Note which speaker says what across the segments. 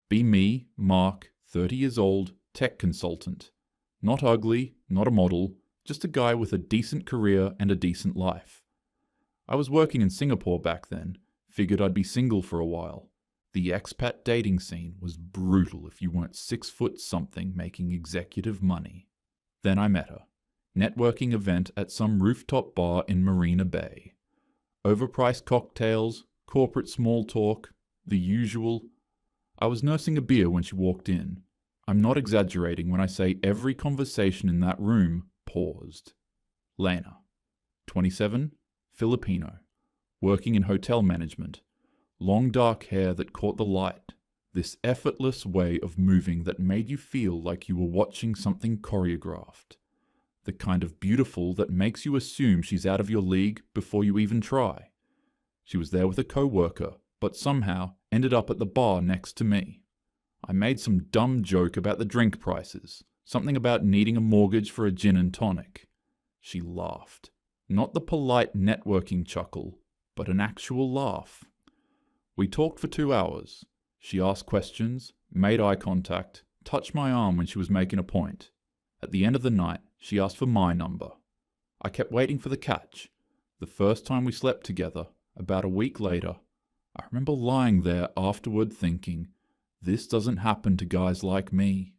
Speaker 1: Be me, Mark, 30 years old, tech consultant. Not ugly, not a model, just a guy with a decent career and a decent life. I was working in Singapore back then, figured I'd be single for a while. The expat dating scene was brutal if you weren't 6 foot something making executive money. Then I met her. Networking event at some rooftop bar in Marina Bay. Overpriced cocktails, corporate small talk, the usual. I was nursing a beer when she walked in. I'm not exaggerating when I say every conversation in that room paused. Lena, 27, Filipino, working in hotel management. Long dark hair that caught the light. This effortless way of moving that made you feel like you were watching something choreographed. The kind of beautiful that makes you assume she's out of your league before you even try. She was there with a co-worker, but somehow ended up at the bar next to me. I made some dumb joke about the drink prices, something about needing a mortgage for a gin and tonic. She laughed. Not the polite networking chuckle, but an actual laugh. We talked for 2 hours. She asked questions, made eye contact, touched my arm when she was making a point. At the end of the night, she asked for my number. I kept waiting for the catch. The first time we slept together, about a week later, I remember lying there afterward thinking, this doesn't happen to guys like me.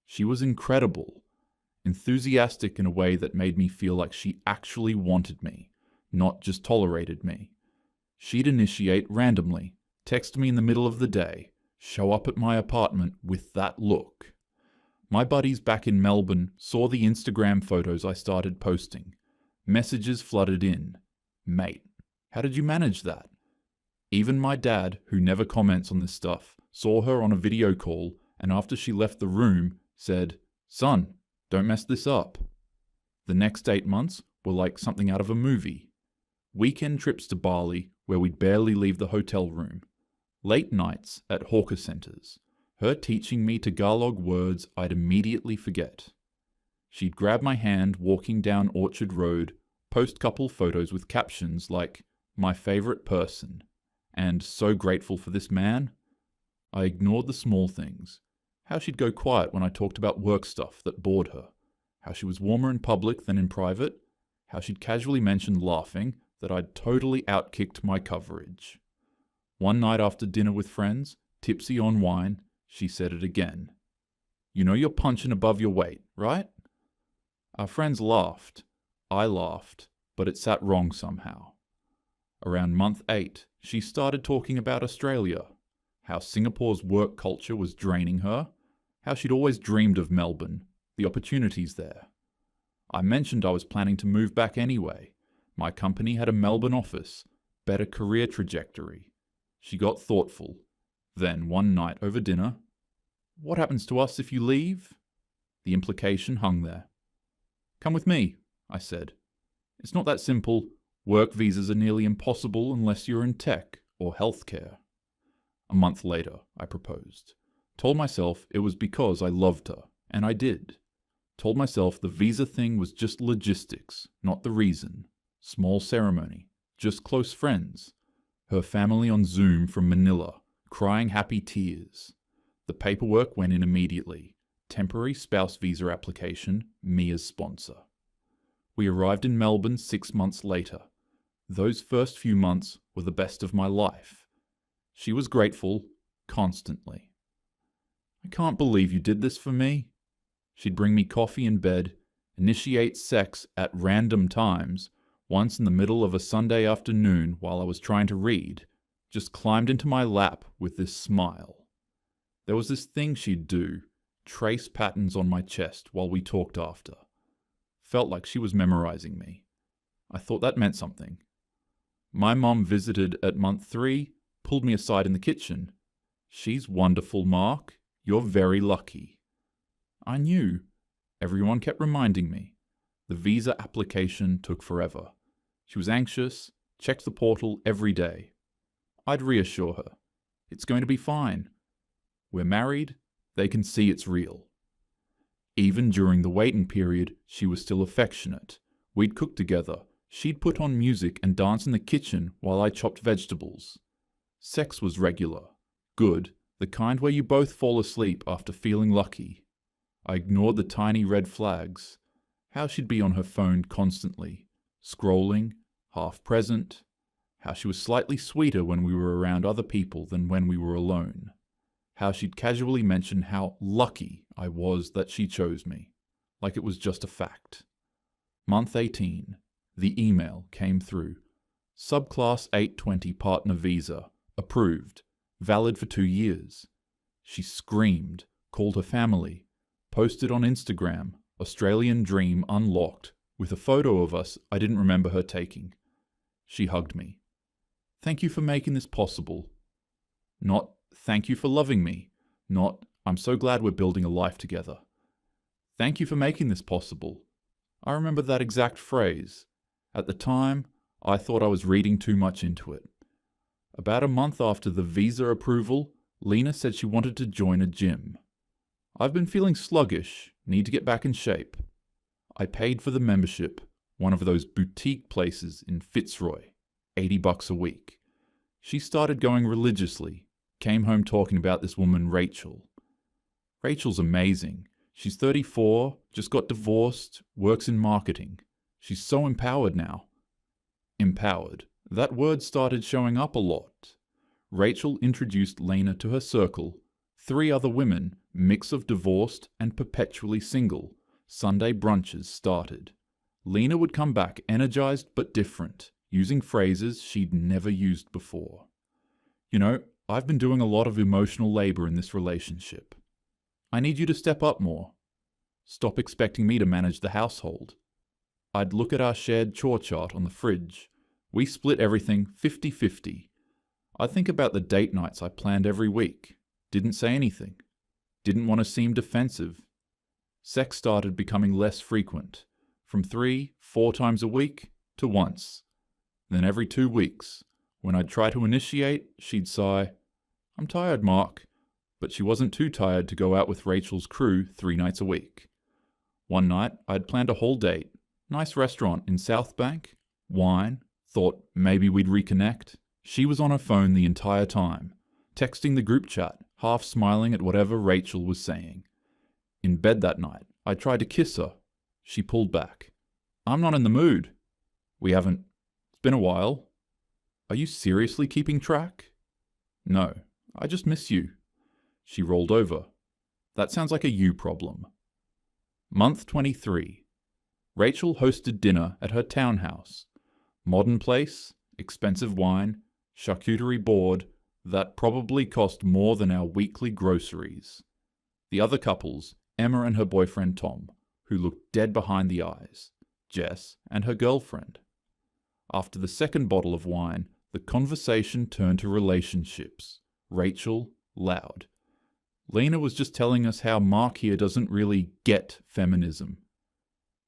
Speaker 1: She was incredible, enthusiastic in a way that made me feel like she actually wanted me, not just tolerated me. She'd initiate randomly, text me in the middle of the day, show up at my apartment with that look. My buddies back in Melbourne saw the Instagram photos I started posting. Messages flooded in. Mate, how did you manage that? Even my dad, who never comments on this stuff, saw her on a video call and after she left the room said, "Son, don't mess this up." The next 8 months were like something out of a movie. Weekend trips to Bali where we'd barely leave the hotel room. Late nights at hawker centres. Her teaching me Tagalog words I'd immediately forget. She'd grab my hand walking down Orchard Road, post couple photos with captions like, "My favourite person," and "So grateful for this man." I ignored the small things. How she'd go quiet when I talked about work stuff that bored her. How she was warmer in public than in private. How she'd casually mentioned laughing that I'd totally outkicked my coverage. One night after dinner with friends, tipsy on wine, she said it again. "You know you're punching above your weight, right?" Our friends laughed. I laughed, but it sat wrong somehow. Around month 8, she started talking about Australia, how Singapore's work culture was draining her, how she'd always dreamed of Melbourne, the opportunities there. I mentioned I was planning to move back anyway. My company had a Melbourne office, better career trajectory. She got thoughtful. Then, one night over dinner, "What happens to us if you leave?" The implication hung there. "Come with me," I said. "It's not that simple. Work visas are nearly impossible unless you're in tech or healthcare." A month later, I proposed. Told myself it was because I loved her, and I did. Told myself the visa thing was just logistics, not the reason. Small ceremony, just close friends. Her family on Zoom from Manila, crying happy tears. The paperwork went in immediately. Temporary spouse visa application, me as sponsor. We arrived in Melbourne 6 months later. Those first few months were the best of my life. She was grateful, constantly. "I can't believe you did this for me." She'd bring me coffee in bed, initiate sex at random times, once in the middle of a Sunday afternoon while I was trying to read, just climbed into my lap with this smile. There was this thing she'd do, trace patterns on my chest while we talked after. Felt like she was memorizing me. I thought that meant something. My mom visited at month 3, pulled me aside in the kitchen. "She's wonderful, Mark. You're very lucky." I knew. Everyone kept reminding me. The visa application took forever. She was anxious, checked the portal every day. I'd reassure her. It's going to be fine. We're married. They can see it's real. Even during the waiting period, she was still affectionate. We'd cook together. She'd put on music and dance in the kitchen while I chopped vegetables. Sex was regular. Good. The kind where you both fall asleep after feeling lucky. I ignored the tiny red flags. How she'd be on her phone constantly, scrolling, half present. How she was slightly sweeter when we were around other people than when we were alone. How she'd casually mention how lucky I was that she chose me, like it was just a fact. Month 18. The email came through. Subclass 820 partner visa. Approved. Valid for 2 years. She screamed, called her family, posted on Instagram, Australian dream unlocked, with a photo of us I didn't remember her taking. She hugged me. Thank you for making this possible. Not, thank you for loving me. Not, I'm so glad we're building a life together. Thank you for making this possible. I remember that exact phrase. At the time, I thought I was reading too much into it. About a month after the visa approval, Lena said she wanted to join a gym. I've been feeling sluggish, need to get back in shape. I paid for the membership, one of those boutique places in Fitzroy, $80 a week. She started going religiously, came home talking about this woman Rachel. Rachel's amazing. She's 34, just got divorced, works in marketing. She's so empowered now. Empowered. That word started showing up a lot. Rachel introduced Lena to her circle. 3 other women, mix of divorced and perpetually single. Sunday brunches started. Lena would come back energized but different, using phrases she'd never used before. You know, I've been doing a lot of emotional labor in this relationship. I need you to step up more. Stop expecting me to manage the household. I'd look at our shared chore chart on the fridge. We split everything 50-50. I'd think about the date nights I planned every week. Didn't say anything. Didn't want to seem defensive. Sex started becoming less frequent, from 3-4 times a week to once. Then every 2 weeks. When I'd try to initiate, she'd sigh, "I'm tired, Mark." But she wasn't too tired to go out with Rachel's crew 3 nights a week. One night, I'd planned a whole date. Nice restaurant in South Bank. Wine. Thought maybe we'd reconnect. She was on her phone the entire time, texting the group chat, half smiling at whatever Rachel was saying. In bed that night, I tried to kiss her. She pulled back. "I'm not in the mood." It's been a while." "Are you seriously keeping track?" "No, I just miss you." She rolled over. "That sounds like a you problem." Month 23. Rachel hosted dinner at her townhouse. Modern place, expensive wine, charcuterie board that probably cost more than our weekly groceries. The other couples, Emma and her boyfriend Tom, who looked dead behind the eyes, Jess and her girlfriend. After the second bottle of wine, the conversation turned to relationships. Rachel, loud. Lena was just telling us how Mark here doesn't really get feminism.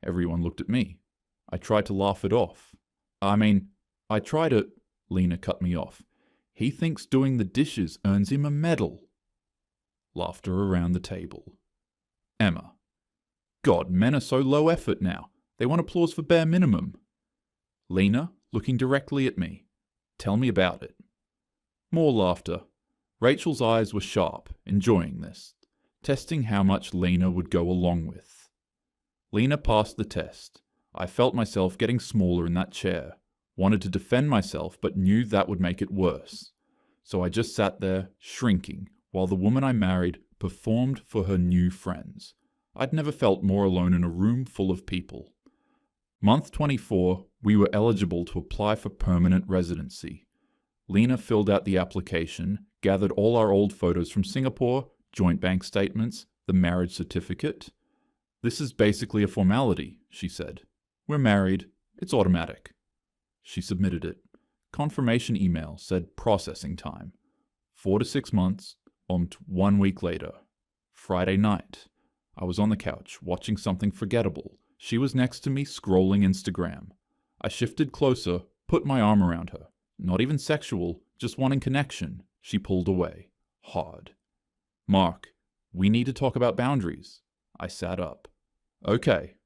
Speaker 1: Everyone looked at me. I tried to laugh it off. Lena cut me off. "He thinks doing the dishes earns him a medal." Laughter around the table. Emma. "God, men are so low effort now. They want applause for bare minimum." Lena, looking directly at me. "Tell me about it." More laughter. Rachel's eyes were sharp, enjoying this, testing how much Lena would go along with. Lena passed the test. I felt myself getting smaller in that chair. Wanted to defend myself, but knew that would make it worse. So I just sat there, shrinking, while the woman I married performed for her new friends. I'd never felt more alone in a room full of people. Month 24, we were eligible to apply for permanent residency. Lena filled out the application, gathered all our old photos from Singapore, joint bank statements, the marriage certificate. "This is basically a formality," she said. "We're married. It's automatic." She submitted it. Confirmation email said processing time. 4 to 6 months, on 1 week later. Friday night. I was on the couch, watching something forgettable. She was next to me, scrolling Instagram. I shifted closer, put my arm around her. Not even sexual, just wanting connection. She pulled away. Hard. "Mark, we need to talk about boundaries." I sat up. "Okay."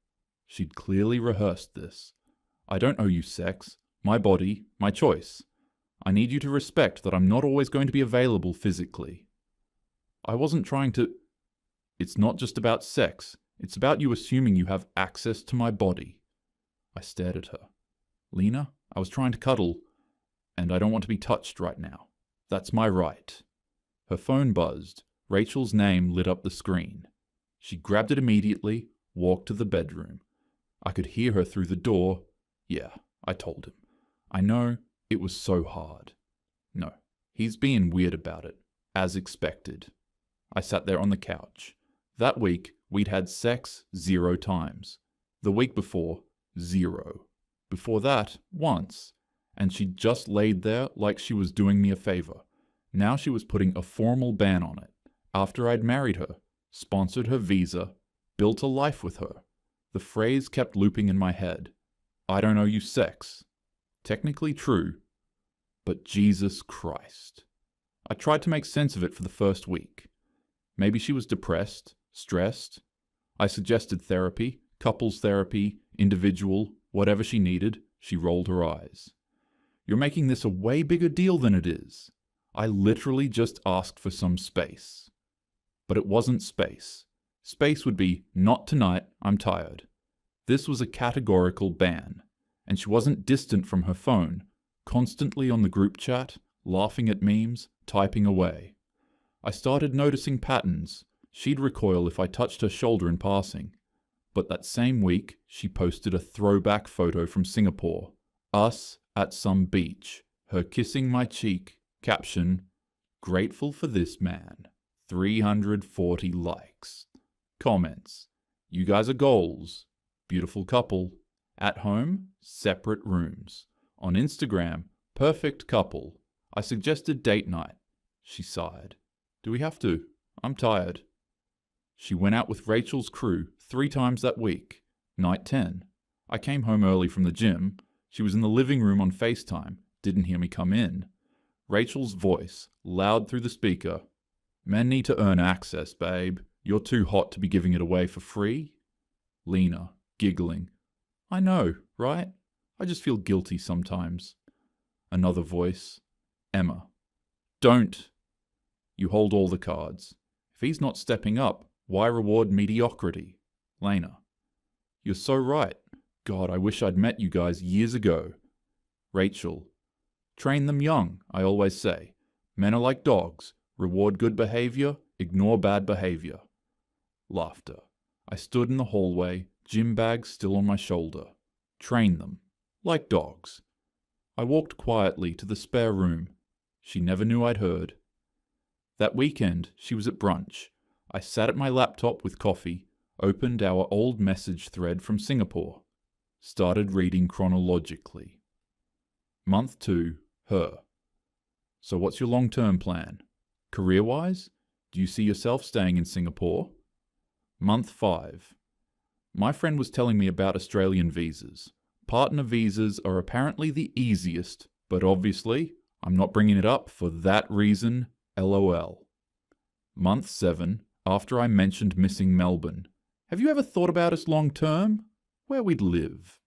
Speaker 1: She'd clearly rehearsed this. "I don't owe you sex. My body, my choice. I need you to respect that I'm not always going to be available physically." I wasn't trying to... It's not just about sex. It's about you assuming you have access to my body. I stared at her. Lena, I was trying to cuddle, and I don't want to be touched right now. That's my right. Her phone buzzed. Rachel's name lit up the screen. She grabbed it immediately, walked to the bedroom. I could hear her through the door. Yeah, I told him. I know, it was so hard. No, he's being weird about it, as expected. I sat there on the couch. That week, we'd had sex 0 times. The week before, 0. Before that, once. And she'd just laid there like she was doing me a favor. Now she was putting a formal ban on it. After I'd married her, sponsored her visa, built a life with her. The phrase kept looping in my head. I don't owe you sex. Technically true, but Jesus Christ. I tried to make sense of it for the first week. Maybe she was depressed, stressed. I suggested therapy, couples therapy, individual, whatever she needed. She rolled her eyes. You're making this a way bigger deal than it is. I literally just asked for some space. But it wasn't space. Space would be, not tonight, I'm tired. This was a categorical ban. And she wasn't distant from her phone, constantly on the group chat, laughing at memes, typing away. I started noticing patterns. She'd recoil if I touched her shoulder in passing. But that same week, she posted a throwback photo from Singapore. Us at some beach. Her kissing my cheek. Caption, grateful for this man. 340 likes. Comments, you guys are goals. Beautiful couple. At home, separate rooms. On Instagram, perfect couple. I suggested date night. She sighed. Do we have to? I'm tired. She went out with Rachel's crew 3 times that week. Night 10. I came home early from the gym. She was in the living room on FaceTime. Didn't hear me come in. Rachel's voice, loud through the speaker. Men need to earn access, babe. You're too hot to be giving it away for free. Lena, giggling. I know, right? I just feel guilty sometimes. Another voice. Emma. Don't. You hold all the cards. If he's not stepping up, why reward mediocrity? Lena. You're so right. God, I wish I'd met you guys years ago. Rachel. Train them young, I always say. Men are like dogs. Reward good behavior, ignore bad behavior. Laughter. I stood in the hallway, gym bag still on my shoulder. Train them. Like dogs. I walked quietly to the spare room. She never knew I'd heard. That weekend, she was at brunch. I sat at my laptop with coffee, opened our old message thread from Singapore. Started reading chronologically. Month 2, her. So what's your long-term plan? Career-wise? Do you see yourself staying in Singapore? Month 5. My friend was telling me about Australian visas. Partner visas are apparently the easiest, but obviously, I'm not bringing it up for that reason, LOL. Month 7, after I mentioned missing Melbourne. Have you ever thought about us long term? Where we'd live?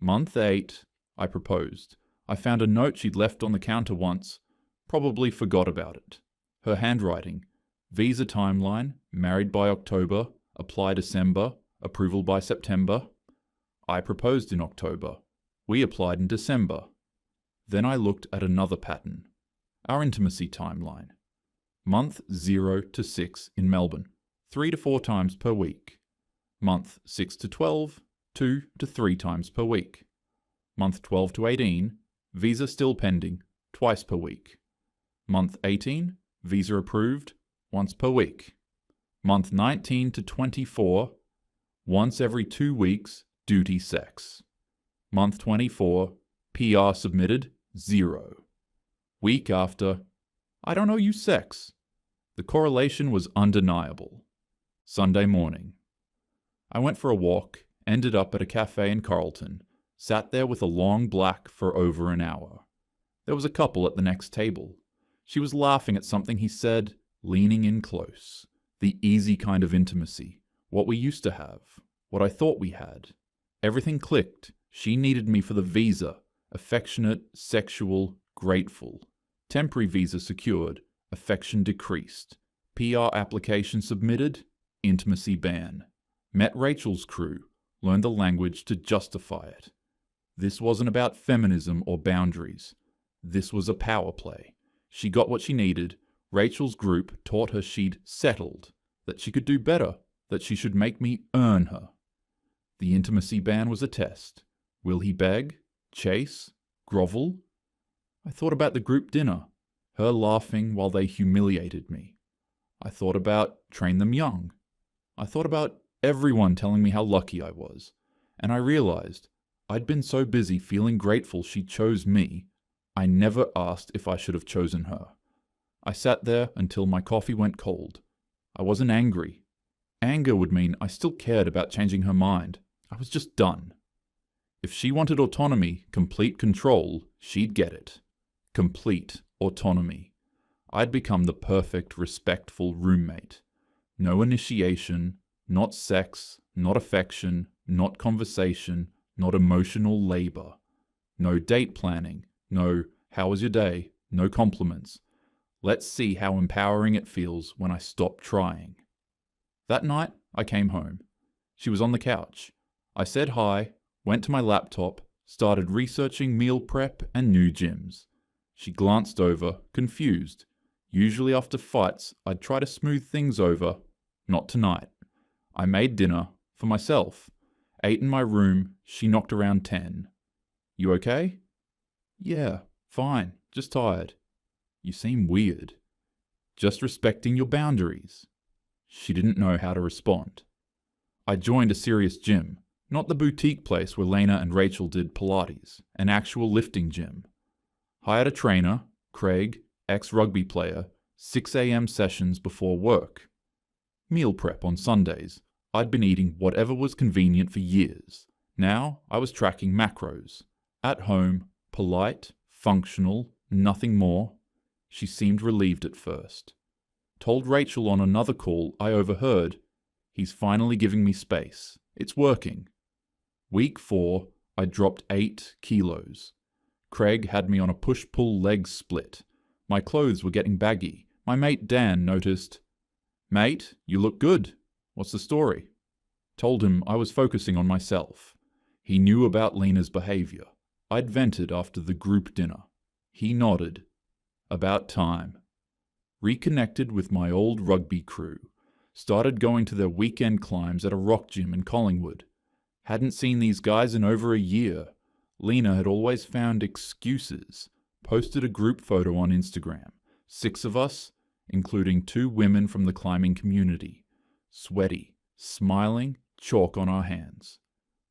Speaker 1: Month 8, I proposed. I found a note she'd left on the counter once. Probably forgot about it. Her handwriting. Visa timeline, married by October, apply December, approval by September. I proposed in October. We applied in December. Then I looked at another pattern. Our intimacy timeline. Month 0 to 6 in Melbourne, 3 to 4 times per week. Month 6 to 12, 2 to 3 times per week. Month 12 to 18, visa still pending, twice per week. Month 18, visa approved, once per week. Month 19 to 24, once every 2 weeks, duty sex. Month 24, PR submitted, 0. Week after, I don't owe you sex. The correlation was undeniable. Sunday morning. I went for a walk, ended up at a cafe in Carlton, sat there with a long black for over an hour. There was a couple at the next table. She was laughing at something he said, leaning in close. The easy kind of intimacy, what we used to have, what I thought we had. Everything clicked. She needed me for the visa, affectionate, sexual, grateful. Temporary visa secured, affection decreased. PR application submitted, intimacy ban. Met Rachel's crew, learned the language to justify it. This wasn't about feminism or boundaries. This was a power play. She got what she needed. Rachel's group taught her she'd settled, that she could do better, that she should make me earn her. The intimacy ban was a test. Will he beg, chase, grovel? I thought about the group dinner, her laughing while they humiliated me. I thought about train them young. I thought about everyone telling me how lucky I was, and I realized I'd been so busy feeling grateful she chose me, I never asked if I should have chosen her. I sat there until my coffee went cold. I wasn't angry. Anger would mean I still cared about changing her mind. I was just done. If she wanted autonomy, complete control, she'd get it. Complete autonomy. I'd become the perfect, respectful roommate. No initiation, not sex, not affection, not conversation, not emotional labor. No date planning, no "how was your day?" no compliments. Let's see how empowering it feels when I stop trying. That night, I came home. She was on the couch. I said hi, went to my laptop, started researching meal prep and new gyms. She glanced over, confused. Usually after fights, I'd try to smooth things over. Not tonight. I made dinner, for myself. Ate in my room. She knocked around 10. You okay? Yeah, fine, just tired. You seem weird. Just respecting your boundaries. She didn't know how to respond. I joined a serious gym, not the boutique place where Lena and Rachel did Pilates, an actual lifting gym. Hired a trainer, Craig, ex-rugby player, 6 a.m. sessions before work. Meal prep on Sundays. I'd been eating whatever was convenient for years. Now I was tracking macros. At home, polite, functional, nothing more. She seemed relieved at first. Told Rachel on another call I overheard, "He's finally giving me space. It's working." Week 4, I dropped 8 kilos. Craig had me on a push-pull leg split. My clothes were getting baggy. My mate Dan noticed, "Mate, you look good. What's the story?" Told him I was focusing on myself. He knew about Lena's behavior. I'd vented after the group dinner. He nodded. About time. Reconnected with my old rugby crew. Started going to their weekend climbs at a rock gym in Collingwood. Hadn't seen these guys in over a year. Lena had always found excuses. Posted a group photo on Instagram. 6 of us, including 2 women from the climbing community. Sweaty, smiling, chalk on our hands.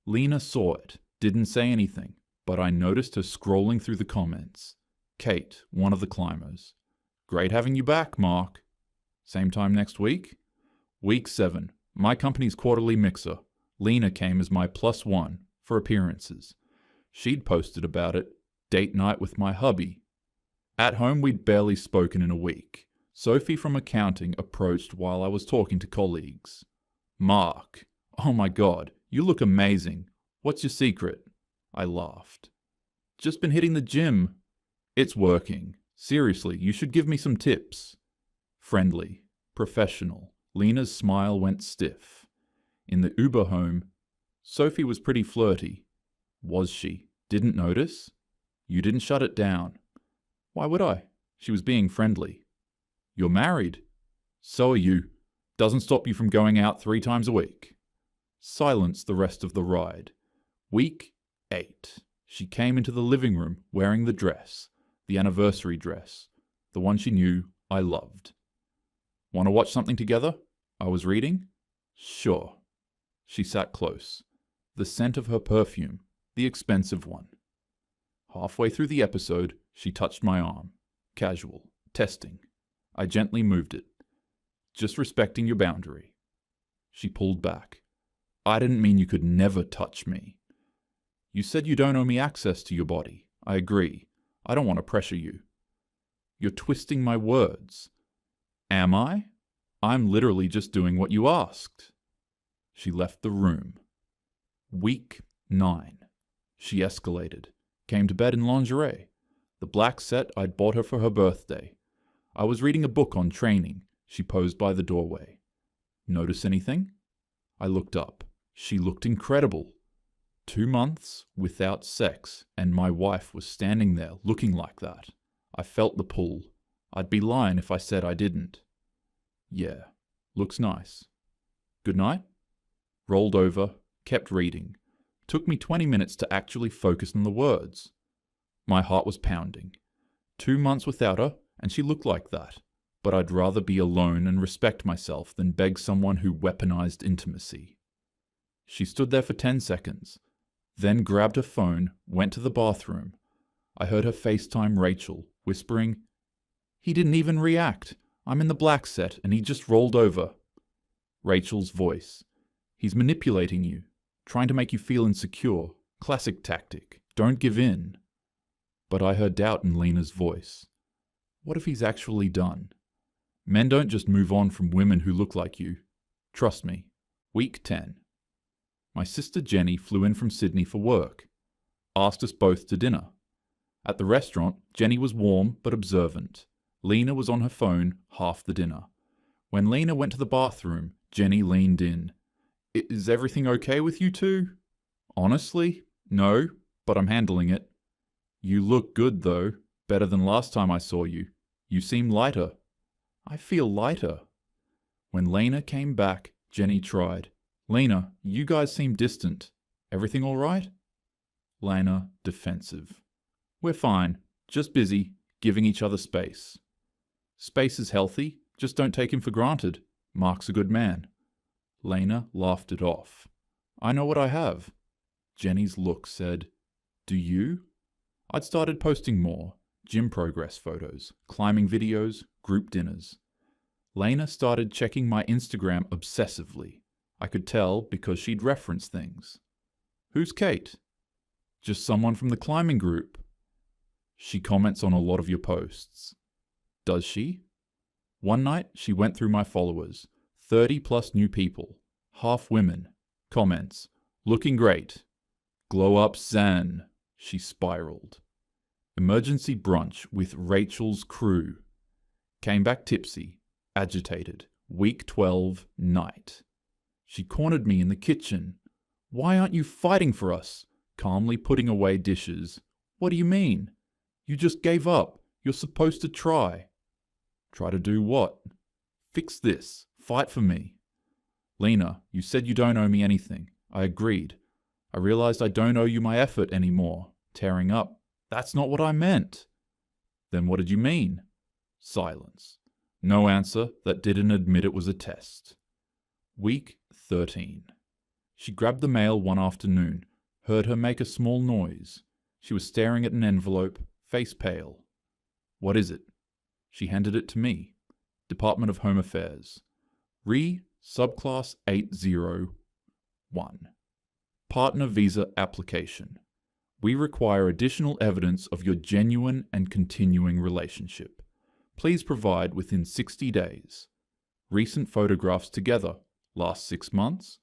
Speaker 1: Lena saw it, didn't say anything, but I noticed her scrolling through the comments. Kate, one of the climbers. "Great having you back, Mark." Same time next week? Week 7, my company's quarterly mixer. Lena came as my +1 for appearances. She'd posted about it. Date night with my hubby. At home, we'd barely spoken in a week. Sophie from accounting approached while I was talking to colleagues. "Mark, oh my God, you look amazing. What's your secret?" I laughed. "Just been hitting the gym." "It's working. Seriously, you should give me some tips." Friendly, professional. Lena's smile went stiff. In the Uber home, Sophie was pretty flirty. Was she? Didn't notice? You didn't shut it down. Why would I? She was being friendly. "You're married." "So are you. Doesn't stop you from going out 3 times a week." Silence the rest of the ride. Week 8. She came into the living room wearing the dress, the anniversary dress, the one she knew I loved. "Want to watch something together?" I was reading. "Sure." She sat close. The scent of her perfume, the expensive one. Halfway through the episode, she touched my arm. Casual, testing. I gently moved it. "Just respecting your boundary." She pulled back. "I didn't mean you could never touch me." "You said you don't owe me access to your body. I agree. I don't want to pressure you." "You're twisting my words." "Am I? I'm literally just doing what you asked." She left the room. Week 9. She escalated. Came to bed in lingerie. The black set I'd bought her for her birthday. I was reading a book on training. She posed by the doorway. Notice anything? I looked up. She looked incredible. 2 months without sex, and my wife was standing there looking like that. I felt the pull. I'd be lying if I said I didn't. Yeah, looks nice. Good night? Rolled over, kept reading. Took me 20 minutes to actually focus on the words. My heart was pounding. 2 months without her, and she looked like that. But I'd rather be alone and respect myself than beg someone who weaponized intimacy. She stood there for 10 seconds, then grabbed her phone, went to the bathroom. I heard her FaceTime Rachel, whispering, "He didn't even react. I'm in the black set and he just rolled over." Rachel's voice. "He's manipulating you, trying to make you feel insecure. Classic tactic. Don't give in." But I heard doubt in Lena's voice. What if he's actually done? Men don't just move on from women who look like you. Trust me. Week 10. My sister Jenny flew in from Sydney for work. Asked us both to dinner. At the restaurant, Jenny was warm but observant. Lena was on her phone half the dinner. When Lena went to the bathroom, Jenny leaned in. "Is everything okay with you two?" "Honestly, no, but I'm handling it." "You look good though, better than last time I saw you. You seem lighter." "I feel lighter." When Lena came back, Jenny tried. "Lena, you guys seem distant. Everything all right?" Lena, defensive. "We're fine, just busy, giving each other space." "Space is healthy, just don't take him for granted. Mark's a good man." Lena laughed it off. "I know what I have." Jenny's look said, "Do you?" I'd started posting more. Gym progress photos, climbing videos, group dinners. Lena started checking my Instagram obsessively. I could tell because she'd reference things. "Who's Kate?" "Just someone from the climbing group." "She comments on a lot of your posts." "Does she?" One night, she went through my followers. 30 plus new people. Half women. Comments. "Looking great." "Glow up Zen." She spiraled. Emergency brunch with Rachel's crew. Came back tipsy, agitated. Week 12, night. She cornered me in the kitchen. "Why aren't you fighting for us?" Calmly putting away dishes. "What do you mean? You just gave up. You're supposed to try." "Try to do what?" "Fix this. Fight for me." "Lena, you said you don't owe me anything." I agreed. "I realized I don't owe you my effort anymore." Tearing up. "That's not what I meant." "Then what did you mean?" Silence. No answer that didn't admit it was a test. Week 13. She grabbed the mail one afternoon, heard her make a small noise. She was staring at an envelope, face pale. "What is it?" She handed it to me. Department of Home Affairs. Subclass 801. Partner visa application. We require additional evidence of your genuine and continuing relationship. Please provide within 60 days. Recent photographs together, last 6 months.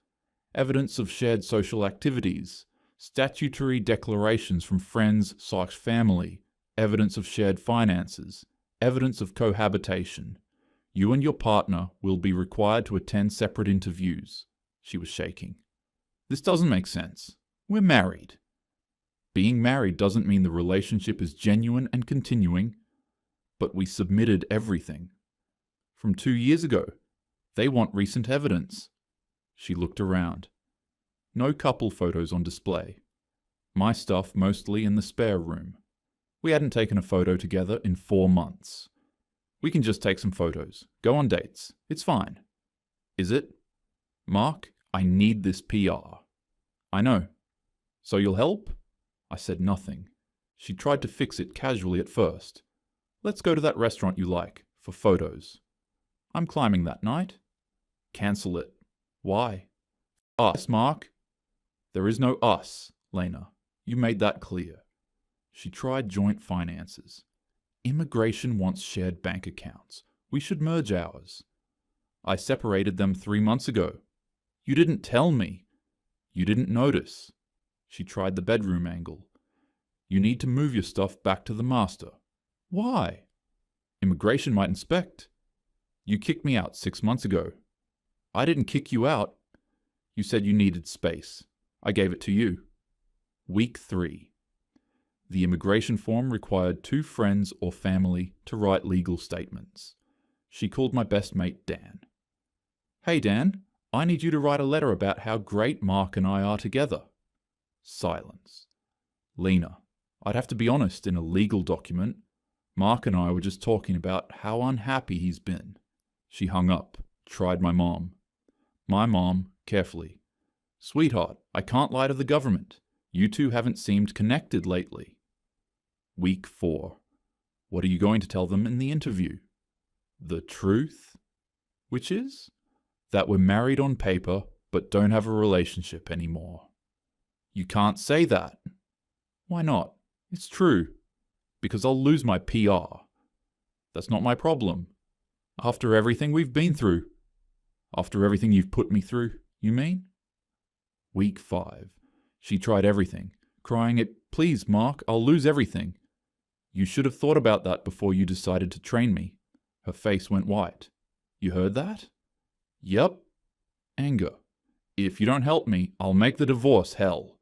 Speaker 1: Evidence of shared social activities. Statutory declarations from friends/family. Evidence of shared finances. Evidence of cohabitation. You and your partner will be required to attend separate interviews. She was shaking. "This doesn't make sense. We're married." Being married doesn't mean the relationship is genuine and continuing, but we submitted everything. From 2 years ago. They want recent evidence. She looked around. No couple photos on display. My stuff mostly in the spare room. We hadn't taken a photo together in 4 months. "We can just take some photos. Go on dates. It's fine." "Is it?" "Mark, I need this PR." "I know. So you'll help?" I said nothing. She tried to fix it casually at first. "Let's go to that restaurant you like, for photos." "I'm climbing that night." "Cancel it." "Why?" "Us, Mark." "There is no us, Lena. You made that clear." She tried joint finances. "Immigration wants shared bank accounts. We should merge ours." "I separated them 3 months ago." "You didn't tell me." "You didn't notice." She tried the bedroom angle. "You need to move your stuff back to the master." "Why?" "Immigration might inspect." You kicked me out 6 months ago. I didn't kick you out. You said you needed space. I gave it to you. Week 3. The immigration form required 2 friends or family to write legal statements. She called my best mate Dan. Hey Dan, I need you to write a letter about how great Mark and I are together. Silence. Lena, I'd have to be honest in a legal document. Mark and I were just talking about how unhappy he's been. She hung up, tried my mom. My mom, carefully. Sweetheart, I can't lie to the government. You two haven't seemed connected lately. Week 4. What are you going to tell them in the interview? The truth? Which is? That we're married on paper, but don't have a relationship anymore. You can't say that. Why not? It's true. Because I'll lose my PR. That's not my problem. After everything we've been through. After everything you've put me through, you mean? Week 5. She tried everything, crying it, please, Mark, I'll lose everything. You should have thought about that before you decided to train me. Her face went white. You heard that? Yep. Anger. If you don't help me, I'll make the divorce hell.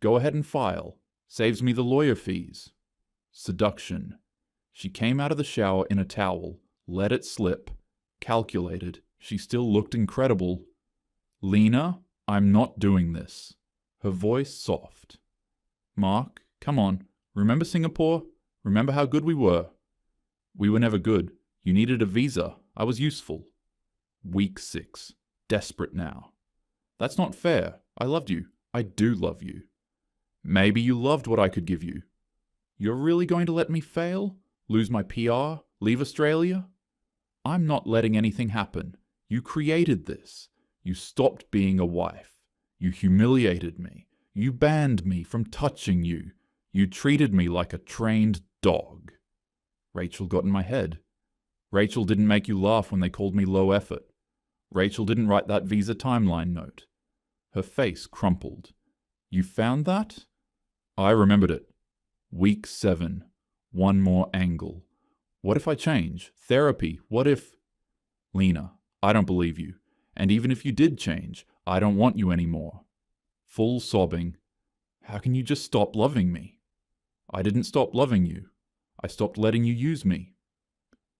Speaker 1: Go ahead and file. Saves me the lawyer fees. Seduction. She came out of the shower in a towel, let it slip, calculated. She still looked incredible. Lena, I'm not doing this. Her voice soft. Mark, come on. Remember Singapore? Remember how good we were? We were never good. You needed a visa. I was useful. Week 6. Desperate now. That's not fair. I loved you. I do love you. Maybe you loved what I could give you. You're really going to let me fail? Lose my PR? Leave Australia? I'm not letting anything happen. You created this. You stopped being a wife. You humiliated me. You banned me from touching you. You treated me like a trained dog. Rachel got in my head. Rachel didn't make you laugh when they called me low effort. Rachel didn't write that visa timeline note. Her face crumpled. You found that? I remembered it. Week 7. One more angle. What if I change? Therapy. What if... Lena, I don't believe you. And even if you did change, I don't want you anymore. Full sobbing. How can you just stop loving me? I didn't stop loving you. I stopped letting you use me.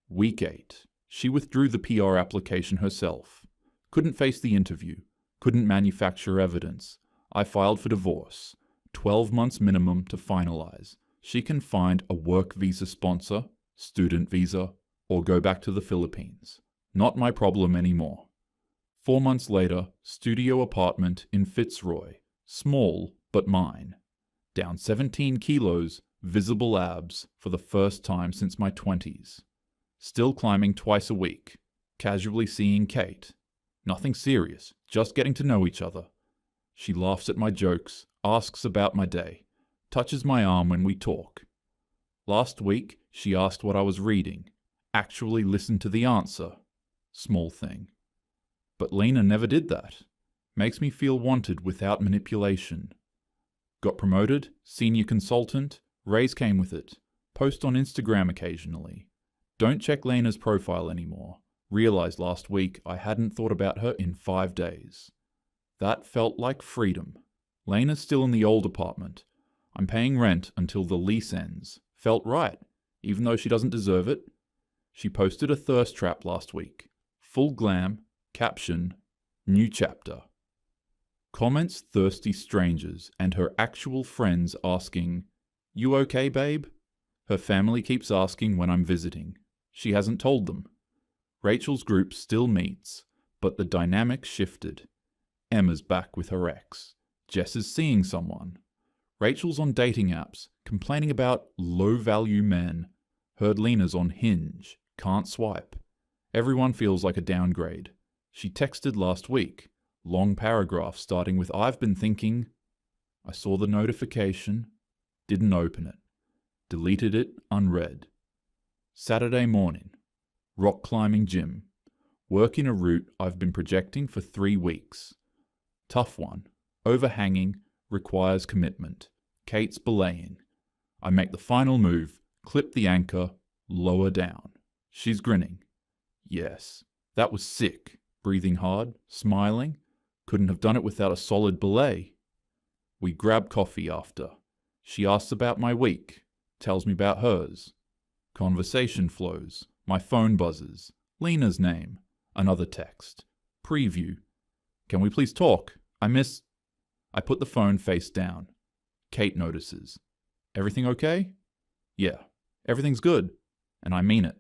Speaker 1: Week 8. She withdrew the PR application herself. Couldn't face the interview. Couldn't manufacture evidence. I filed for divorce. 12 months minimum to finalize. She can find a work visa sponsor, student visa, or go back to the Philippines. Not my problem anymore. 4 months later, studio apartment in Fitzroy. Small, but mine. Down 17 kilos, visible abs for the first time since my 20s. Still climbing twice a week. Casually seeing Kate. Nothing serious, just getting to know each other. She laughs at my jokes, asks about my day, touches my arm when we talk. Last week, she asked what I was reading. Actually listened to the answer. Small thing. But Lena never did that. Makes me feel wanted without manipulation. Got promoted, senior consultant, raise came with it. Post on Instagram occasionally. Don't check Lena's profile anymore. Realized last week I hadn't thought about her in 5 days. That felt like freedom. Lena's still in the old apartment. I'm paying rent until the lease ends. Felt right, even though she doesn't deserve it. She posted a thirst trap last week. Full glam, caption, new chapter. Comments thirsty strangers and her actual friends asking, you okay, babe? Her family keeps asking when I'm visiting. She hasn't told them. Rachel's group still meets, but the dynamic shifted. Emma's back with her ex. Jess is seeing someone. Rachel's on dating apps, complaining about low-value men. Heard Lena's on Hinge, can't swipe. Everyone feels like a downgrade. She texted last week. Long paragraph starting with I've been thinking. I saw the notification. Didn't open it. Deleted it unread. Saturday morning. Rock climbing gym. Work in a route I've been projecting for 3 weeks. Tough one. Overhanging. Requires commitment. Kate's belaying. I make the final move. Clip the anchor. Lower down. She's grinning. Yes, that was sick. Breathing hard, smiling. Couldn't have done it without a solid belay. We grab coffee after. She asks about my week, tells me about hers. Conversation flows. My phone buzzes. Lena's name. Another text. Preview. Can we please talk? I put the phone face down. Kate notices. Everything okay? Yeah, everything's good. And I mean it.